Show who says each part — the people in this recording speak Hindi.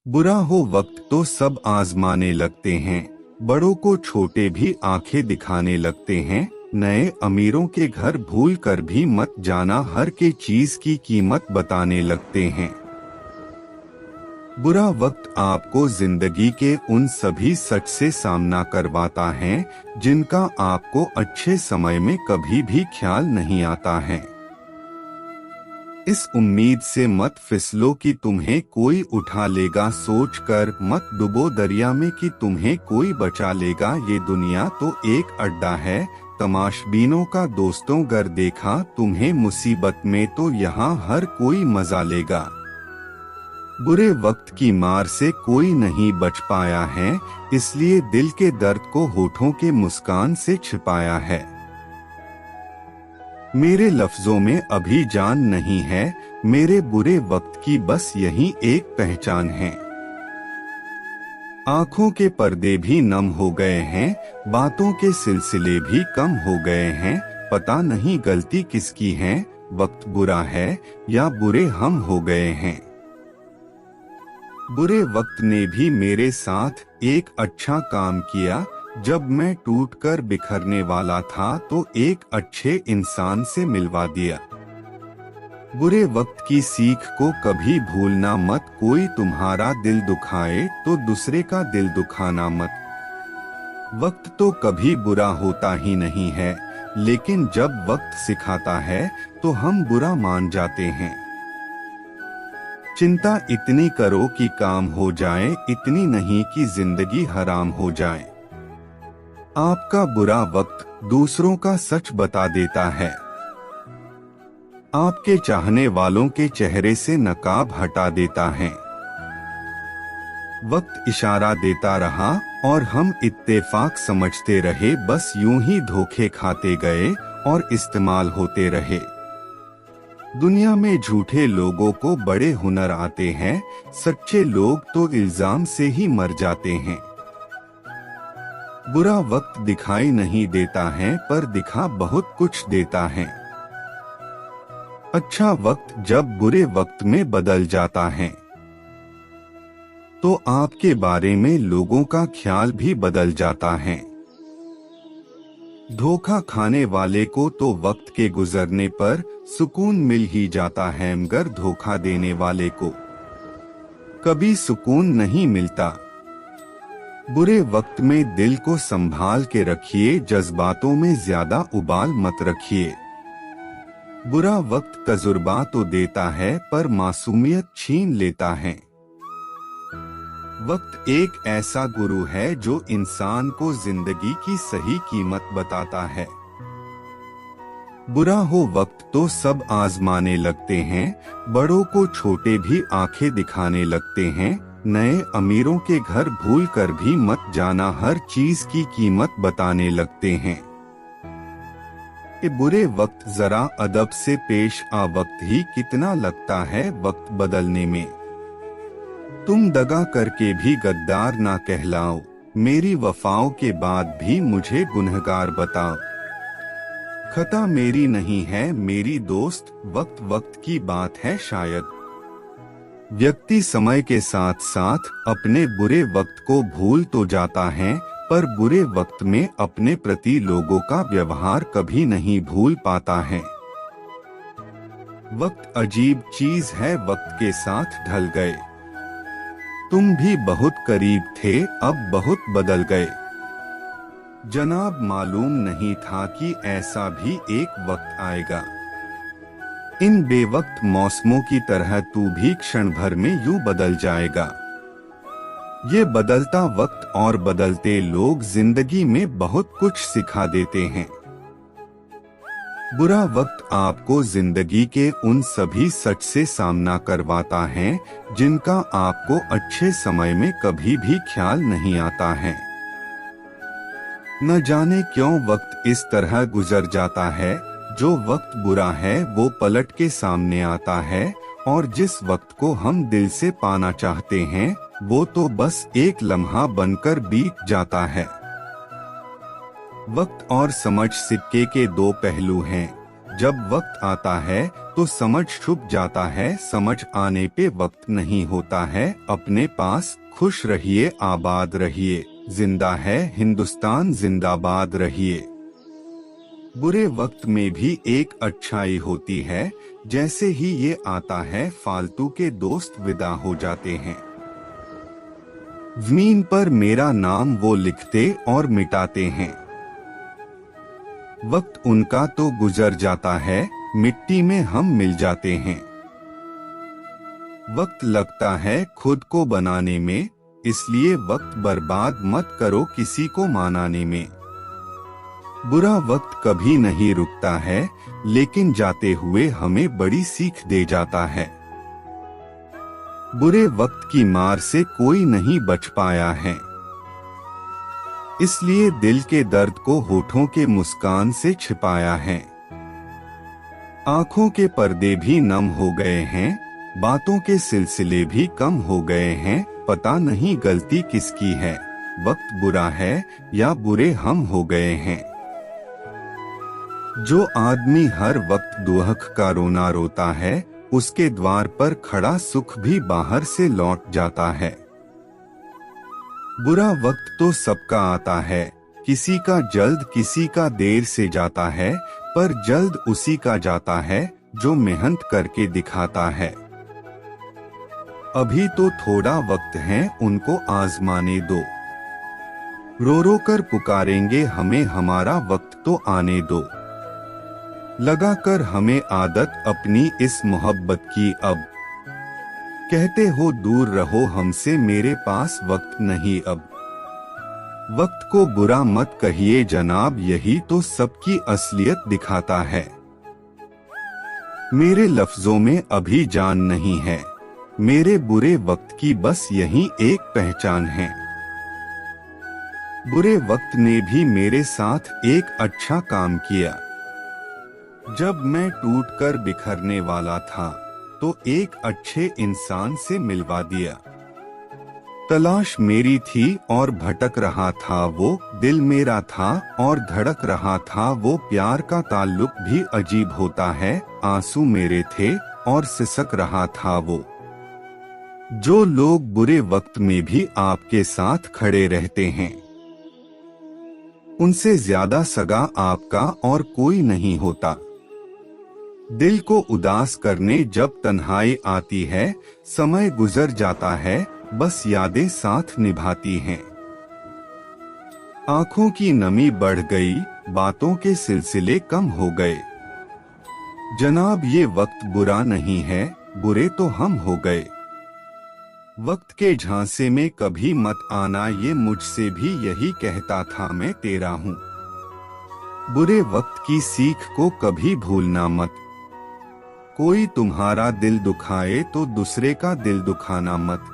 Speaker 1: बुरा हो वक्त तो सब आजमाने लगते हैं, बड़ों को छोटे भी आंखें दिखाने लगते हैं। नए अमीरों के घर भूल कर भी मत जाना, हर के चीज की कीमत बताने लगते हैं। बुरा वक्त आपको जिंदगी के उन सभी सच से सामना करवाता है जिनका आपको अच्छे समय में कभी भी ख्याल नहीं आता है। इस उम्मीद से मत फिसलो कि तुम्हें कोई उठा लेगा, सोचकर मत डूबो दरिया में कि तुम्हें कोई बचा लेगा। ये दुनिया तो एक अड्डा है तमाशबीनों का, दोस्तों गर देखा तुम्हें मुसीबत में तो यहाँ हर कोई मजा लेगा। बुरे वक्त की मार से कोई नहीं बच पाया है, इसलिए दिल के दर्द को होठों के मुस्कान से छिपाया है। मेरे लफ्जों में अभी जान नहीं है, मेरे बुरे वक्त की बस यही एक पहचान है। आंखों के पर्दे भी नम हो गए हैं, बातों के सिलसिले भी कम हो गए हैं। पता नहीं गलती किसकी है, वक्त बुरा है या बुरे हम हो गए हैं। बुरे वक्त ने भी मेरे साथ एक अच्छा काम किया, जब मैं टूटकर बिखरने वाला था तो एक अच्छे इंसान से मिलवा दिया। बुरे वक्त की सीख को कभी भूलना मत, कोई तुम्हारा दिल दुखाए तो दूसरे का दिल दुखाना मत। वक्त तो कभी बुरा होता ही नहीं है, लेकिन जब वक्त सिखाता है तो हम बुरा मान जाते हैं। चिंता इतनी करो कि काम हो जाए, इतनी नहीं कि जिंदगी हराम हो जाए। आपका बुरा वक्त दूसरों का सच बता देता है, आपके चाहने वालों के चेहरे से नकाब हटा देता है। वक्त इशारा देता रहा और हम इत्तेफाक समझते रहे, बस यूं ही धोखे खाते गए और इस्तेमाल होते रहे। दुनिया में झूठे लोगों को बड़े हुनर आते हैं, सच्चे लोग तो इल्जाम से ही मर जाते हैं। बुरा वक्त दिखाई नहीं देता है पर दिखा बहुत कुछ देता है। अच्छा वक्त जब बुरे वक्त में बदल जाता है तो आपके बारे में लोगों का ख्याल भी बदल जाता है। धोखा खाने वाले को तो वक्त के गुजरने पर सुकून मिल ही जाता है, मगर धोखा देने वाले को कभी सुकून नहीं मिलता। बुरे वक्त में दिल को संभाल के रखिए, जज्बातों में ज्यादा उबाल मत रखिए। बुरा वक्त तजुर्बा तो देता है पर मासूमियत छीन लेता है। वक्त एक ऐसा गुरु है जो इंसान को जिंदगी की सही कीमत बताता है। बुरा हो वक्त तो सब आजमाने लगते हैं, बड़ों को छोटे भी आंखें दिखाने लगते हैं। नए अमीरों के घर भूल कर भी मत जाना, हर चीज की कीमत बताने लगते हैं। कि बुरे वक्त जरा अदब से पेश आ, वक्त ही कितना लगता है वक्त बदलने में। तुम दगा करके भी गद्दार ना कहलाओ, मेरी वफाओं के बाद भी मुझे गुनहगार बताओ। खता मेरी नहीं है मेरी दोस्त, वक्त वक्त की बात है शायद। व्यक्ति समय के साथ साथ अपने बुरे वक्त को भूल तो जाता है, पर बुरे वक्त में अपने प्रति लोगों का व्यवहार कभी नहीं भूल पाता है। वक्त अजीब चीज है, वक्त के साथ ढल गए। तुम भी बहुत करीब थे, अब बहुत बदल गए। जनाब मालूम नहीं था कि ऐसा भी एक वक्त आएगा। इन बेवक्त मौसमों की तरह तू भी क्षण भर में यूं बदल जाएगा। ये बदलता वक्त और बदलते लोग जिंदगी में बहुत कुछ सिखा देते हैं। बुरा वक्त आपको जिंदगी के उन सभी सच से सामना करवाता है जिनका आपको अच्छे समय में कभी भी ख्याल नहीं आता है। न जाने क्यों वक्त इस तरह गुजर जाता है, जो वक्त बुरा है वो पलट के सामने आता है, और जिस वक्त को हम दिल से पाना चाहते हैं वो तो बस एक लम्हा बनकर बीत जाता है। वक्त और समझ सिक्के के दो पहलू हैं, जब वक्त आता है तो समझ छुप जाता है, समझ आने पे वक्त नहीं होता है अपने पास। खुश रहिए, आबाद रहिए, जिंदा है हिंदुस्तान, जिंदाबाद रहिए। बुरे वक्त में भी एक अच्छाई होती है, जैसे ही ये आता है फालतू के दोस्त विदा हो जाते हैं। जमीन पर मेरा नाम वो लिखते और मिटाते हैं। वक्त उनका तो गुजर जाता है, मिट्टी में हम मिल जाते हैं। वक्त लगता है खुद को बनाने में, इसलिए वक्त बर्बाद मत करो किसी को मनाने में। बुरा वक्त कभी नहीं रुकता है, लेकिन जाते हुए हमें बड़ी सीख दे जाता है। बुरे वक्त की मार से कोई नहीं बच पाया है, इसलिए दिल के दर्द को होठों के मुस्कान से छिपाया है। आंखों के पर्दे भी नम हो गए हैं, बातों के सिलसिले भी कम हो गए हैं। पता नहीं गलती किसकी है, वक्त बुरा है या बुरे हम हो गए हैं। जो आदमी हर वक्त दुख का रोना रोता है, उसके द्वार पर खड़ा सुख भी बाहर से लौट जाता है। बुरा वक्त तो सबका आता है, किसी का जल्द किसी का देर से जाता है, पर जल्द उसी का जाता है जो मेहनत करके दिखाता है। अभी तो थोड़ा वक्त है, उनको आजमाने दो। रो रो कर पुकारेंगे हमें, हमारा वक्त तो आने दो। लगा कर हमें आदत अपनी इस मोहब्बत की अब, कहते हो दूर रहो हमसे, मेरे पास वक्त नहीं अब। वक्त को बुरा मत कहिए जनाब, यही तो सबकी असलियत दिखाता है। मेरे लफ्जों में अभी जान नहीं है, मेरे बुरे वक्त की बस यही एक पहचान है। बुरे वक्त ने भी मेरे साथ एक अच्छा काम किया। जब मैं टूटकर बिखरने वाला था, तो एक अच्छे इंसान से मिलवा दिया। तलाश मेरी थी और भटक रहा था वो, दिल मेरा था और धड़क रहा था वो। प्यार का ताल्लुक भी अजीब होता है, आंसू मेरे थे और सिसक रहा था वो। जो लोग बुरे वक्त में भी आपके साथ खड़े रहते हैं, उनसे ज्यादा सगा आपका और कोई नहीं होता। दिल को उदास करने जब तन्हाई आती है, समय गुजर जाता है, बस यादें साथ निभाती हैं। आंखों की नमी बढ़ गई, बातों के सिलसिले कम हो गए। जनाब ये वक्त बुरा नहीं है, बुरे तो हम हो गए। वक्त के झांसे में कभी मत आना, ये मुझसे भी यही कहता था मैं तेरा हूँ। बुरे वक्त की सीख को कभी भूलना मत, कोई तुम्हारा दिल दुखाए तो दूसरे का दिल दुखाना मत।